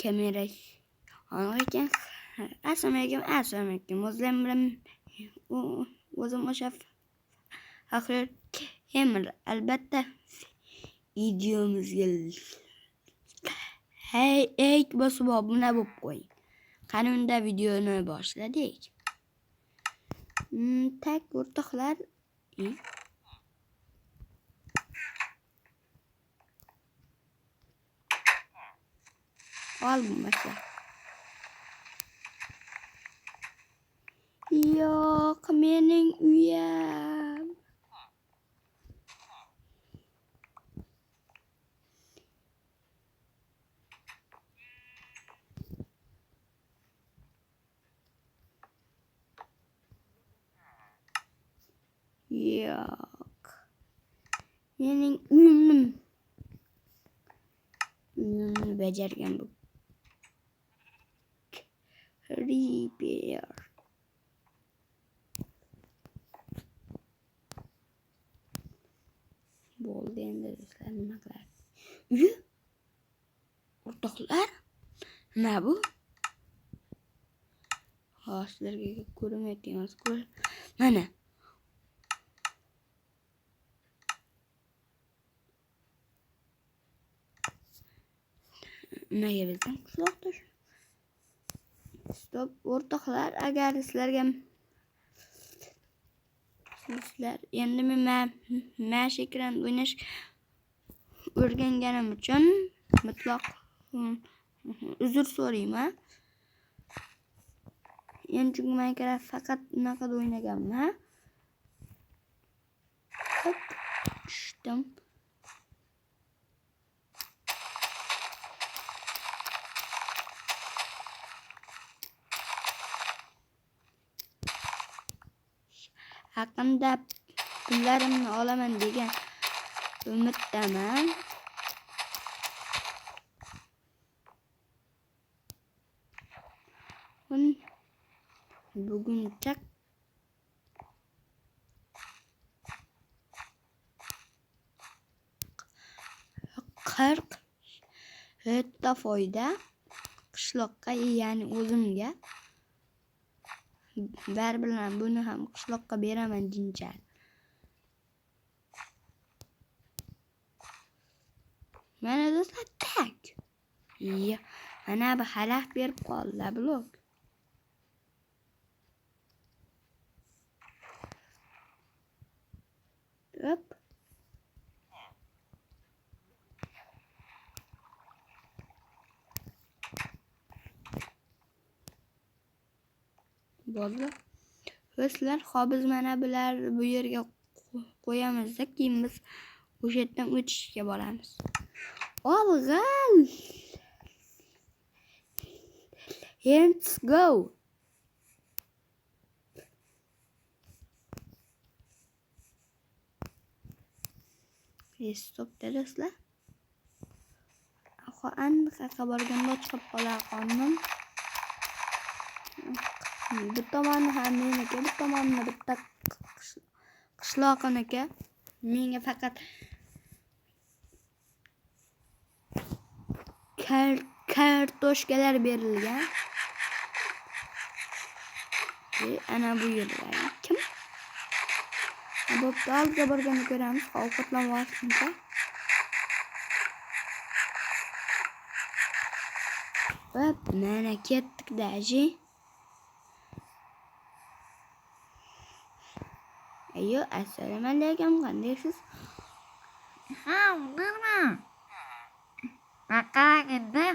kamera ekan. Assalomu alaykum. O'zim o'sha Faxriyor Gamer. Albatta videomizga like bosib obuna bo'lib qo'ying. Qani unda videoni boshladik. Tak o'rtoqlar. Al bo'lmasa. Yo'q, mening uyim. Yo'q. Mening uyimni bajargan bu. Repair. Bo'ldi endi do'stlar, nima qiladi? Uy? O'rtoqlar? Nima bu? Sizlarga ko'rmayotgansiz. Mana. Nimaga bizdan qishloqda shu? Stop o'rtoqlar, agar sizlar endi men mash ekran o'ynash o'rganganim uchun mutlaq uzr so'rayman. Endi chunki Minecraft faqat bunaqada o'ynaganman. Hop, tushdim. Haqimda pullarimni olaman degan umiddaman. Buguncha 40 ta foyda qishloqqa, ya'ni o'zimga. Baribir buni ham qishloqqa beraman jinchal. Mana do'stlar tak. Mana bu xalaq berib qoldi blok. Hop. Bo'ldi. Sizlar biz mana bular bu yerga qo'yamizda, keyin biz o'sha yerdan o'tishga boramiz. Olg'al. Let's go. Stop do'stlar. Anqaqa borganda chiqib qolar qondim. Bu tomonni ham meniki, bu tomonni bitta qishloqniki. Menga faqat kartoshkalar berilgan. Ana bu yerlar kim? Bo'pti, oldiga borganda ko'ramiz. Ovqatlanib olishguncha. Hop, mana ketdik daji. Ayo, assalomu alaykum, qandaysiz? Ha, bilmayman. Maqalaganda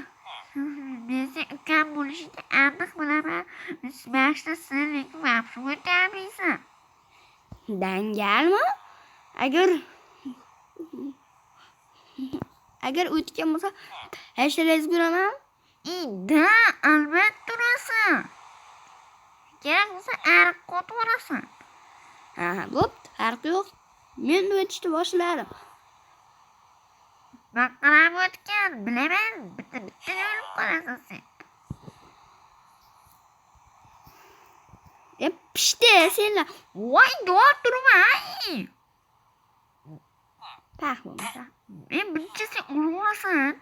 meni ukam bo'lishini aniq bilaman. Smashni sinlik mavzu o'tamisan. Dangalmi? Agar o'tgan bo'lsa, hashtag beraman. Da, albatta turasan. Kerak bo'lsa ariq qotib olasan. Bo'pti, farqi yo'q. Men o'tishni boshladim. Maqalab o'tgan, bilaman. Bitta o'lib qolasan sen. Pishdi senlar. Voy, duo turmay. Pah bo'lmasa. Birinchi sen urulasan.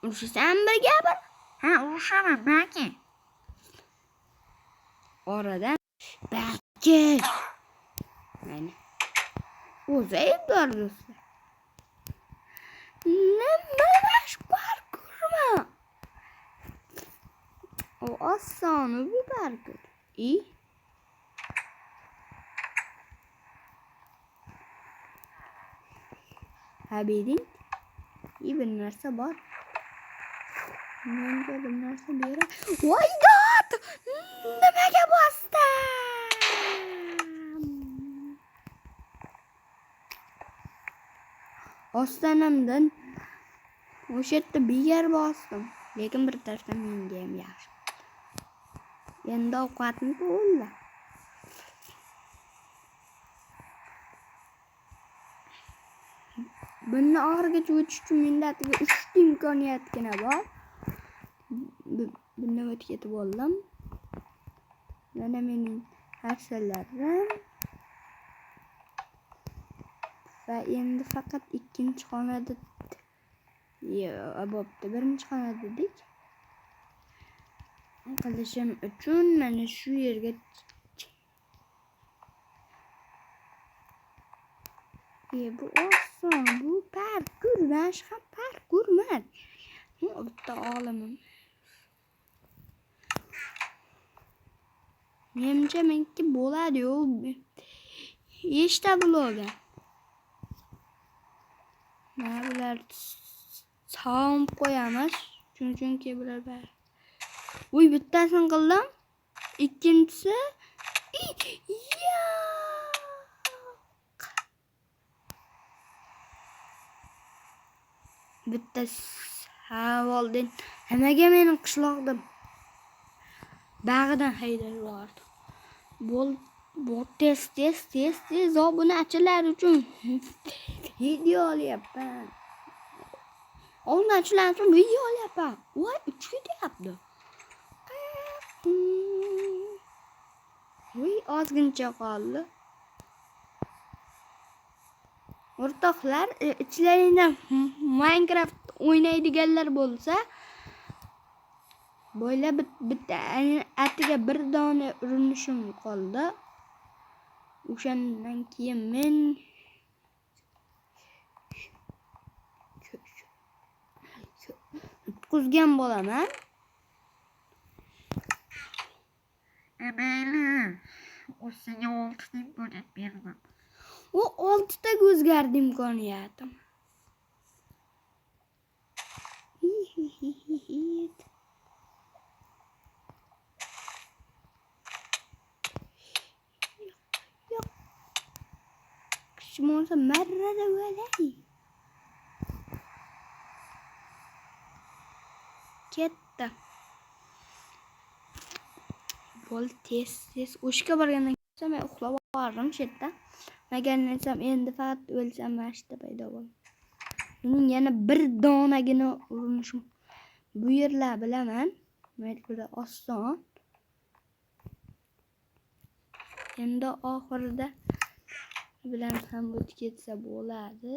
Urishasan bir gapir. Ha, urushaman balki. Oradan balki. Mana. O'zi aybdor do'stlar. Nima bash parkurma? O oson bu parkur. Habibing bir narsa bor. Menga bir narsa bera. Voy dod! Nimaga bosdim? Ostonamdan o'sha yerda bigar bosdim. Lekin bir tarafdan menga ham yaxshi. Endi ovqatni to'la. Bunni oxirigacha o'tish uchun menda 3 imkoniyatgina bor. Bundan o'tib ketib oldim. Mana mening narsalarim. Va endi faqat ikkinchi xonada bo'pti. Birinchi xonada dik. Qilishim uchun mana shu yerga bu oson, bu parkur, mana shu ham parkurman. Bitta olimim. Menimcha menga bo'ladi-yu. Eshta bloga. Mana bular sog'ib qo'yamiz. Chunki bular bor. Uy, bittasini qildim. Ikkinchisi bittasi oldin nimaga meni qishloqda bag'idan haydab yubordi. Bu tez obunachilar uchun video olyapman. Obunachilar uchun video olyapman. Voy, uchilyapti. Voy, ozgincha qoldi. O'rtoqlar, ichlaringdan Minecraft o'ynaydiganlar bo'lsa, bo'ylab bitta atiga bir dona urinishim qoldi. O'shandan keyin men quzgan bo'laman. Mayli. O senga 6 imkoniyat beraman. O 6 ta o'zgardi imkoniyatim. Yo'q. Kishmosa marrada bo'lay. Ketdi. Bo'l tez. O'shga borgandan keyin men uxlab oldim shu yerda. Magannisam endi faqat o'lsam mashta paydo bo'ladi. Mening yana bir donagina urinishim. Bu yerlar bilaman. Menga oson. Endi oxirida bilan ham o'tib ketsa bo'ladi.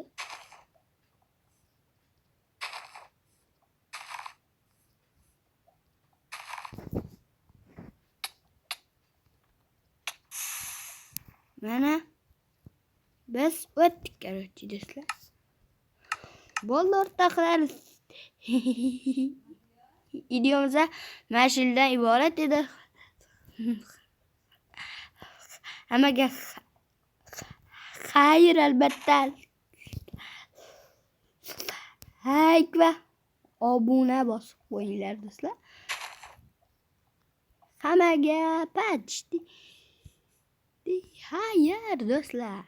Mana biz o'tdik, короче, do'stlar. Bo'ldi o'rtoqlar. Videomiz mana shundan iborat edi. Hammaga xayr, albatta. Like va obuna bosib qo'yinglar do'stlar. Hammaga pachdi. Xayr do'stlar.